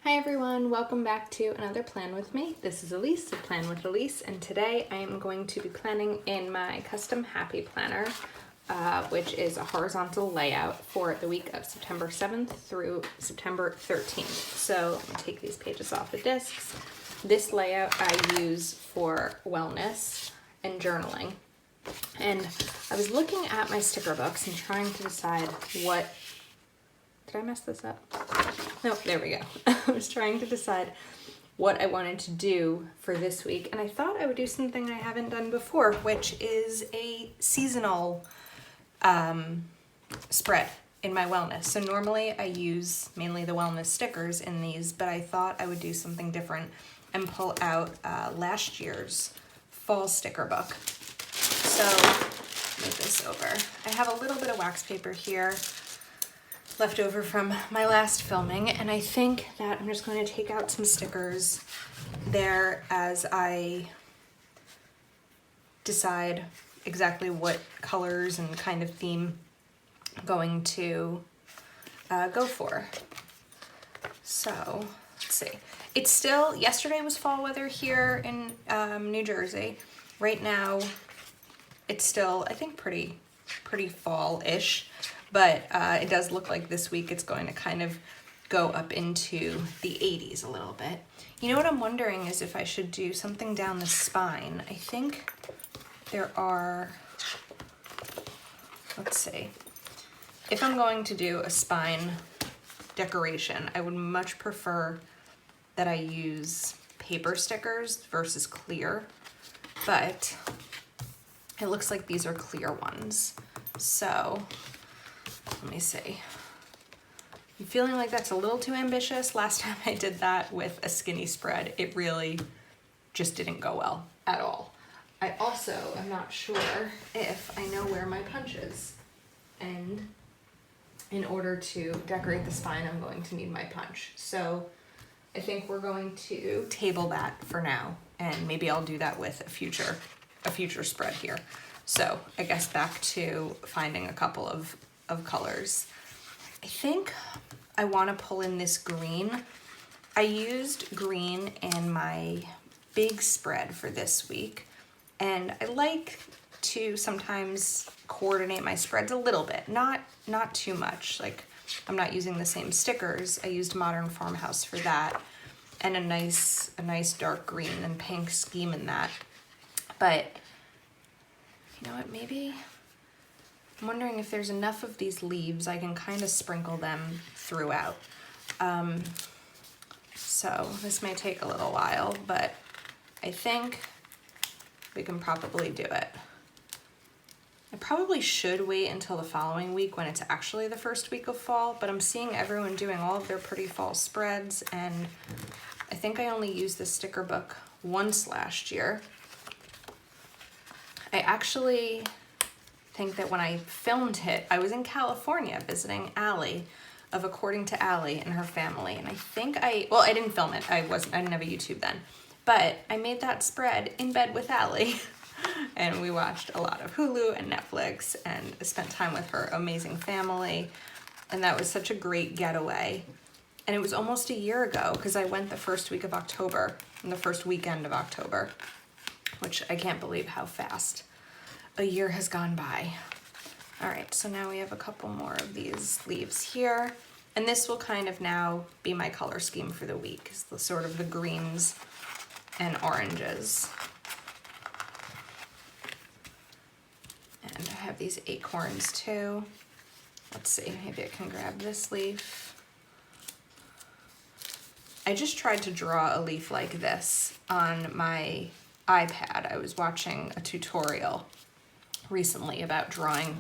Hi everyone, welcome back to another Plan With Me. This is Elise of Plan with Elise, and today I am going to be planning in my custom Happy Planner, which is a horizontal layout for the week of September 7th through September 13th. So I'm gonna take these pages off the discs. This layout I use for wellness and journaling. And I was looking at my sticker books and trying to decide what, did I mess this up? No, there we go. I was trying to decide what I wanted to do for this week, and I thought I would do something I haven't done before, which is a seasonal spread in my wellness. So normally I use mainly the wellness stickers in these, but I thought I would do something different and pull out last year's fall sticker book. So move this over. I have a little bit of wax paper here left over from my last filming, and I think that I'm just going to take out some stickers there as I decide exactly what colors and kind of theme I'm going to go for. So let's see. It's still, yesterday was fall weather here in New Jersey. Right now it's still, I think, pretty fall-ish. But it does look like this week it's going to kind of go up into the 80s a little bit. You know what I'm wondering is if I should do something down the spine. I think there are, let's see. If I'm going to do a spine decoration, I would much prefer that I use paper stickers versus clear. But it looks like these are clear ones. So let me see. I'm feeling like that's a little too ambitious. Last time I did that with a skinny spread, it really just didn't go well at all. I also am not sure if I know where my punch is. And in order to decorate the spine, I'm going to need my punch. So I think we're going to table that for now, and maybe I'll do that with a future spread here. So I guess back to finding a couple of colors. I think I want to pull in this green. I used green in my big spread for this week, and I like to sometimes coordinate my spreads a little bit, not too much. Like, I'm not using the same stickers. I used Modern Farmhouse for that, and a nice dark green and pink scheme in that. But you know what, maybe I'm wondering if there's enough of these leaves I can kind of sprinkle them throughout. So this may take a little while, but I think we can probably do it. I probably should wait until the following week when it's actually the first week of fall, but I'm seeing everyone doing all of their pretty fall spreads, and I think I only used this sticker book once last year. I actually think that when I filmed it, I was in California visiting Allie of According to Allie and her family, and I think I didn't film it. I didn't have a YouTube then, but I made that spread in bed with Allie, and we watched a lot of Hulu and Netflix and spent time with her amazing family, and that was such a great getaway. And it was almost a year ago because I went the first week of October and the first weekend of October, which I can't believe how fast a year has gone by. All right, so now we have a couple more of these leaves here, and this will kind of now be my color scheme for the week, is the sort of the greens and oranges. And I have these acorns too. Let's see, maybe I can grab this leaf. I just tried to draw a leaf like this on my iPad. I was watching a tutorial recently about drawing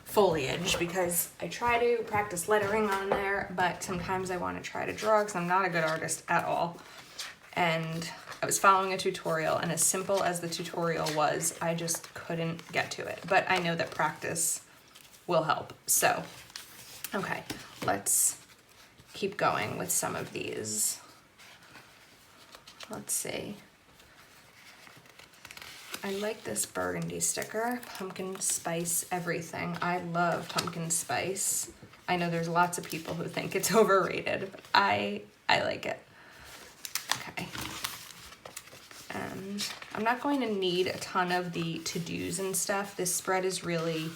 foliage because I try to practice lettering on there, but sometimes I want to try to draw because I'm not a good artist at all. And I was following a tutorial, and as simple as the tutorial was, I just couldn't get to it. But I know that practice will help. So, okay, let's keep going with some of these. Let's see. I like this burgundy sticker, pumpkin spice everything. I love pumpkin spice. I know there's lots of people who think it's overrated, but I I like it. Okay. And I'm not going to need a ton of the to-dos and stuff. This spread is really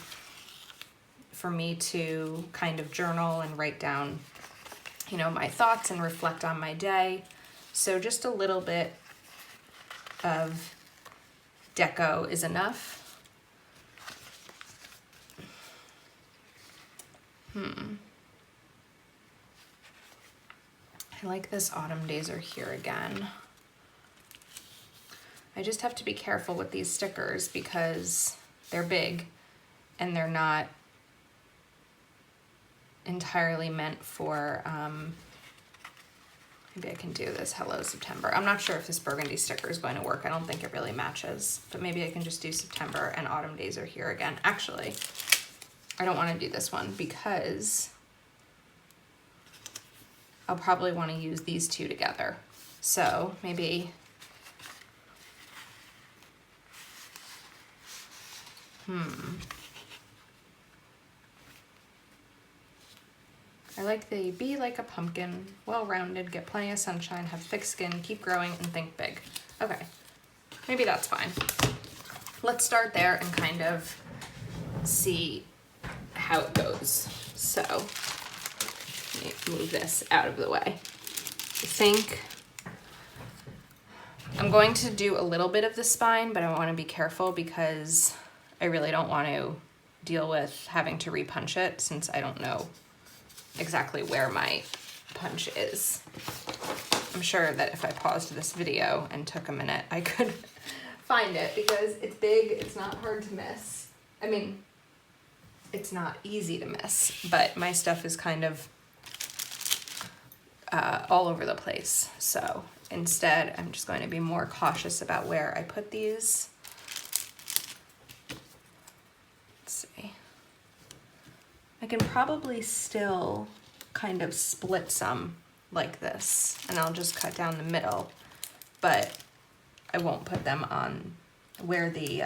for me to kind of journal and write down, you know, my thoughts and reflect on my day. So just a little bit of deco is enough. I like this Autumn Days Are Here again. I just have to be careful with these stickers because they're big and they're not entirely meant for, maybe I can do this Hello September. I'm not sure if this burgundy sticker is going to work. I don't think it really matches, but maybe I can just do September and Autumn Days Are Here again. Actually, I don't want to do this one because I'll probably want to use these two together. So maybe, I like the be like a pumpkin, well-rounded, get plenty of sunshine, have thick skin, keep growing, and think big. Okay, maybe that's fine. Let's start there and kind of see how it goes. So, let me move this out of the way. I think I'm going to do a little bit of the spine, but I want to be careful because I really don't want to deal with having to repunch it since I don't know exactly where my punch is. I'm sure that if I paused this video and took a minute, I could find it because it's big, it's not hard to miss. I mean, it's not easy to miss, but my stuff is kind of all over the place. So instead, I'm just going to be more cautious about where I put these. Let's see. I can probably still kind of split some like this, and I'll just cut down the middle, but I won't put them on where the,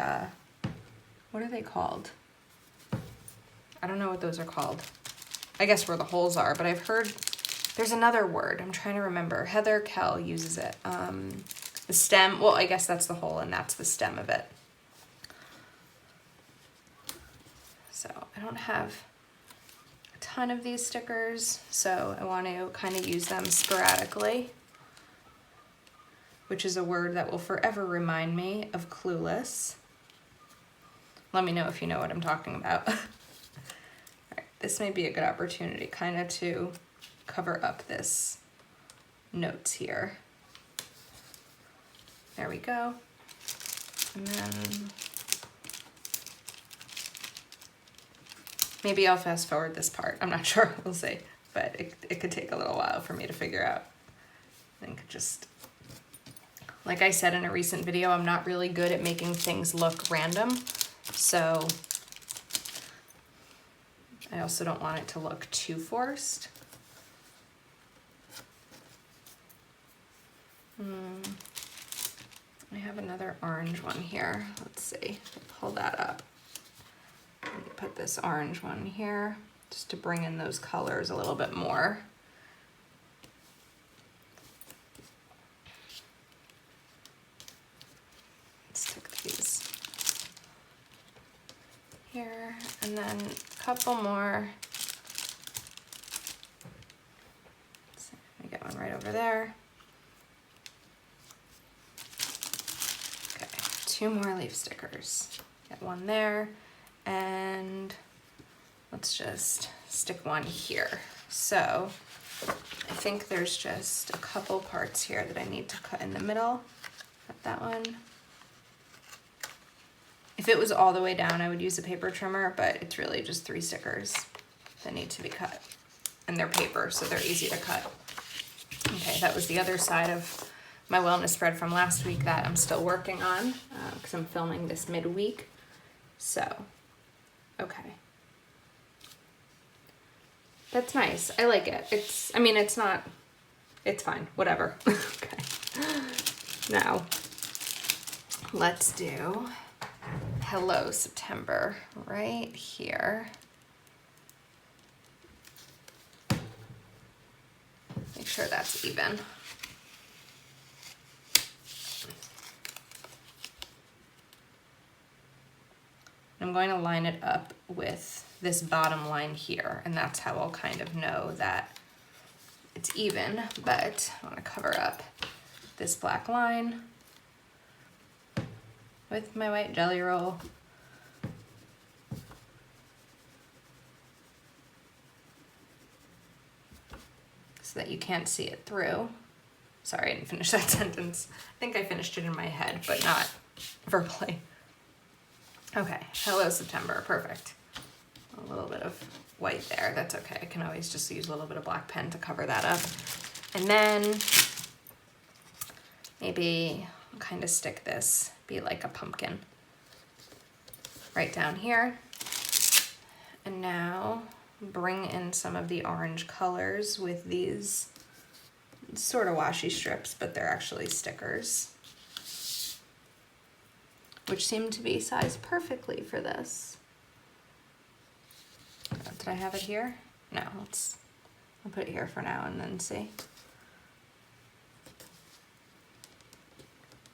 what are they called? I don't know what those are called. I guess where the holes are, but I've heard there's another word. I'm trying to remember. Heather Kell uses it. The stem, well, I guess that's the hole and that's the stem of it. So I don't have a ton of these stickers, so I want to kind of use them sporadically, which is a word that will forever remind me of Clueless. Let me know if you know what I'm talking about. All right, this may be a good opportunity kind of to cover up this notes here. There we go. And then maybe I'll fast forward this part. I'm not sure, we'll see. But it could take a little while for me to figure out. I think just, like I said in a recent video, I'm not really good at making things look random. So I also don't want it to look too forced. I have another orange one here. Let's see, pull that up. Let me put this orange one here just to bring in those colors a little bit more. Let's stick these here and then a couple more. Let's see, let me get one right over there. Two more leaf stickers. Get one there, and let's just stick one here. So I think there's just a couple parts here that I need to cut in the middle. Cut that one. If it was all the way down, I would use a paper trimmer, but it's really just 3 stickers that need to be cut. And they're paper, so they're easy to cut. Okay, that was the other side of my wellness spread from last week that I'm still working on because I'm filming this midweek. So, okay. That's nice. I like it. It's, I mean, it's not, it's fine. Whatever. Okay. Now, let's do Hello September right here. Make sure that's even. I'm going to line it up with this bottom line here, and that's how I'll kind of know that it's even, but I want to cover up this black line with my white Jelly Roll. So that you can't see it through. Sorry, I didn't finish that sentence. I think I finished it in my head, but not verbally. Okay, hello September, perfect. A little bit of white there, that's okay. I can always just use a little bit of black pen to cover that up. And then maybe I'll kind of stick this, be like a pumpkin right down here. And now bring in some of the orange colors with these sort of washi strips, but they're actually stickers, which seem to be sized perfectly for this. Did I have it here? No, I'll put it here for now and then see.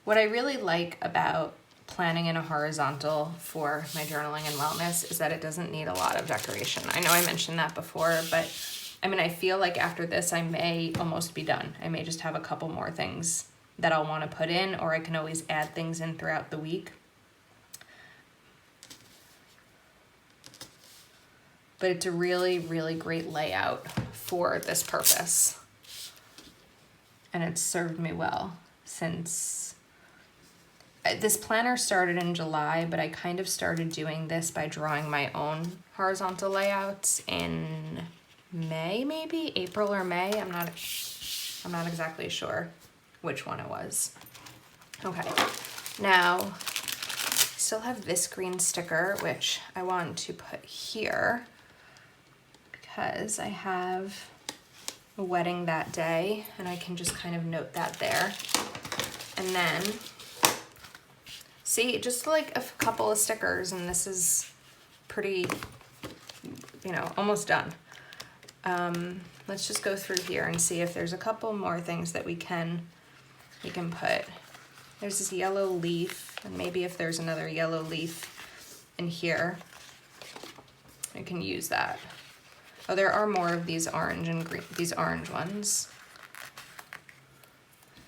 What I really like about planning in a horizontal for my journaling and wellness is that it doesn't need a lot of decoration. I know I mentioned that before, but I mean, I feel like after this, I may almost be done. I may just have a couple more things that I'll want to put in, or I can always add things in throughout the week. But it's a really, really great layout for this purpose. And it's served me well since this planner started in July, but I kind of started doing this by drawing my own horizontal layouts in May, maybe April or May. I'm not exactly sure which one it was. Okay, now I still have this green sticker, which I want to put here because I have a wedding that day and I can just kind of note that there. And then see, just like a couple of stickers, and this is pretty, you know, almost done. Let's just go through here and see if there's a couple more things that we can put. There's this yellow leaf, and maybe if there's another yellow leaf in here, I can use that. Oh, there are more of these orange and green, these orange ones.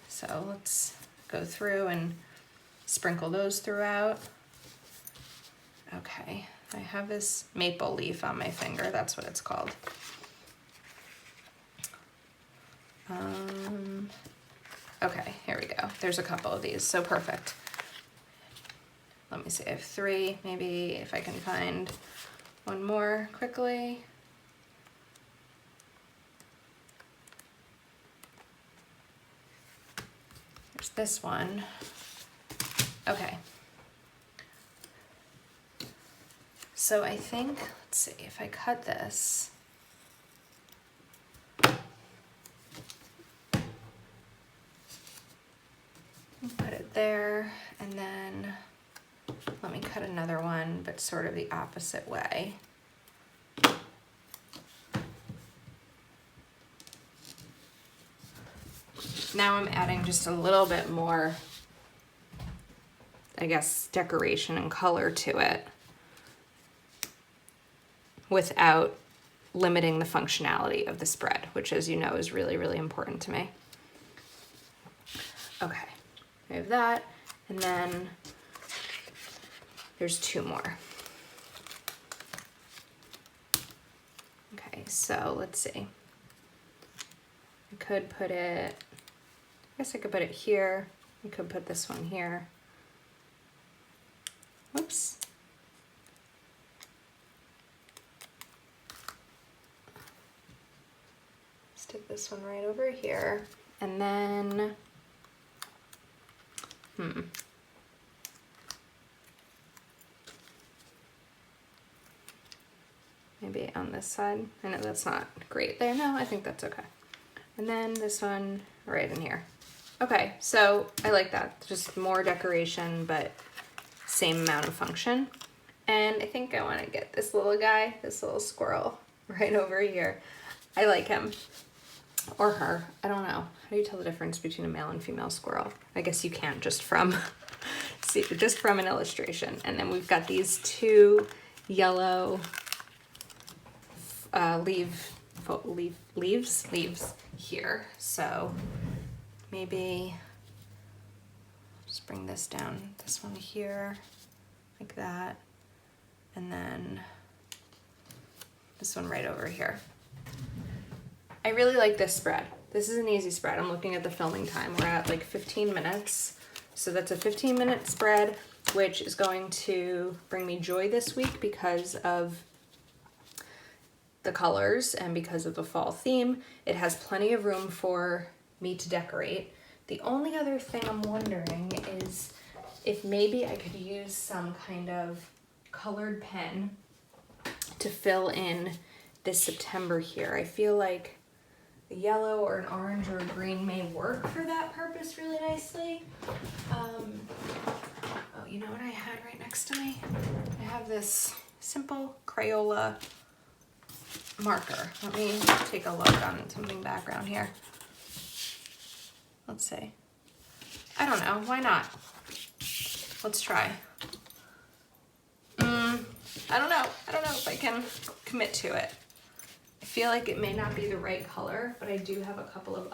So let's go through and sprinkle those throughout. Okay, I have this maple leaf on my finger, that's what it's called. Okay, here we go. There's a couple of these, so perfect. Let me see, I have 3, maybe if I can find one more quickly. There's this one. Okay. So I think, let's see, if I cut this, put it there, and then let me cut another one, but sort of the opposite way. Now I'm adding just a little bit more, I guess, decoration and color to it without limiting the functionality of the spread, which, as you know, is really, really important to me. Okay, I have that, and then there's 2 more. Okay, so let's see. I could put it, I guess I could put it here. I could put this one here. Whoops. Stick this one right over here. And then, maybe on this side. I know that's not great there. No, I think that's okay. And then this one right in here. Okay, so I like that. Just more decoration, but same amount of function. And I think I want to get this little guy, this little squirrel right over here. I like him. or her. I don't know. How do you tell the difference between a male and female squirrel? I guess you can't just from see, just from an illustration. And then we've got these two yellow leaves here. So maybe just bring this down, this one here, like that, and then this one right over here. I really like this spread. This is an easy spread. I'm looking at the filming time. We're at like 15 minutes. So that's a 15-minute spread, which is going to bring me joy this week because of the colors and because of the fall theme. It has plenty of room for me to decorate. The only other thing I'm wondering is if maybe I could use some kind of colored pen to fill in this September here. I feel like a yellow or an orange or a green may work for that purpose really nicely. Oh, you know what I had right next to me? I have this simple Crayola marker. Let me take a look on something background here. Let's see. I don't know, why not? Let's try. I don't know if I can commit to it. I feel like it may not be the right color, but I do have a couple of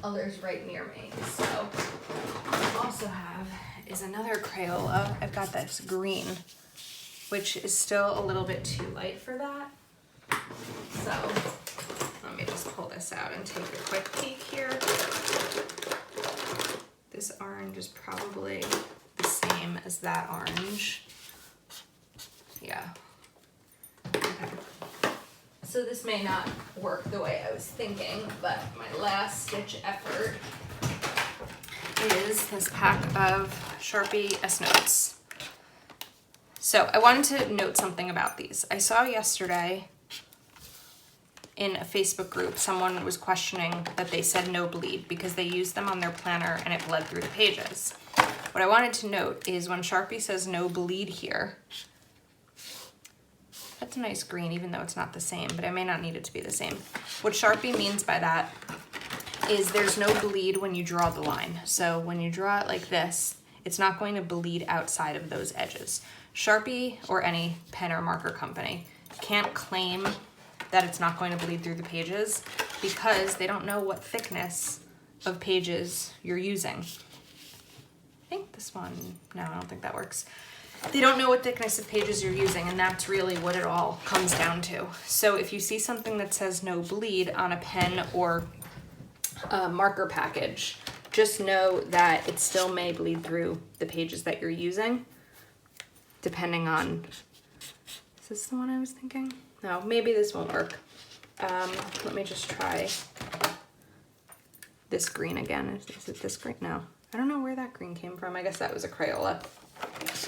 others right near me. So what I also have is another Crayola. I've got this green, which is still a little bit too light for that. So let me just pull this out and take a quick peek here. This orange is probably the same as that orange. Yeah. Okay. So this may not work the way I was thinking, but my last stitch effort is this pack of Sharpie S-Notes. So I wanted to note something about these. I saw yesterday in a Facebook group, someone was questioning that they said no bleed because they used them on their planner and it bled through the pages. What I wanted to note is when Sharpie says no bleed here, that's a nice green, even though it's not the same, but I may not need it to be the same. What Sharpie means by that is there's no bleed when you draw the line. So when you draw it like this, it's not going to bleed outside of those edges. Sharpie, or any pen or marker company, can't claim that it's not going to bleed through the pages because they don't know what thickness of pages you're using. I think this one, no, I don't think that works. They don't know what thickness of pages you're using, and that's really what it all comes down to. So if you see something that says no bleed on a pen or a marker package, just know that it still may bleed through the pages that you're using, depending on, is this the one I was thinking? No, maybe this won't work. Let me just try this green again. Is it this green? No, I don't know where that green came from. I guess that was a Crayola.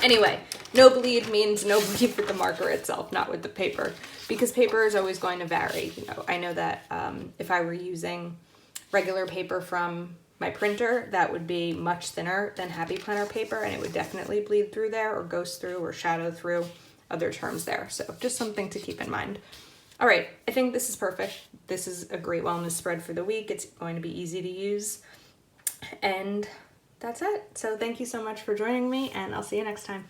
Anyway, no bleed means no bleed with the marker itself, not with the paper, because paper is always going to vary. You know, I know that if I were using regular paper from my printer, that would be much thinner than Happy Planner paper, and it would definitely bleed through there or ghost through or shadow through, other terms there. So just something to keep in mind. All right, I think this is perfect. This is a great wellness spread for the week. It's going to be easy to use, and that's it. So thank you so much for joining me, and I'll see you next time.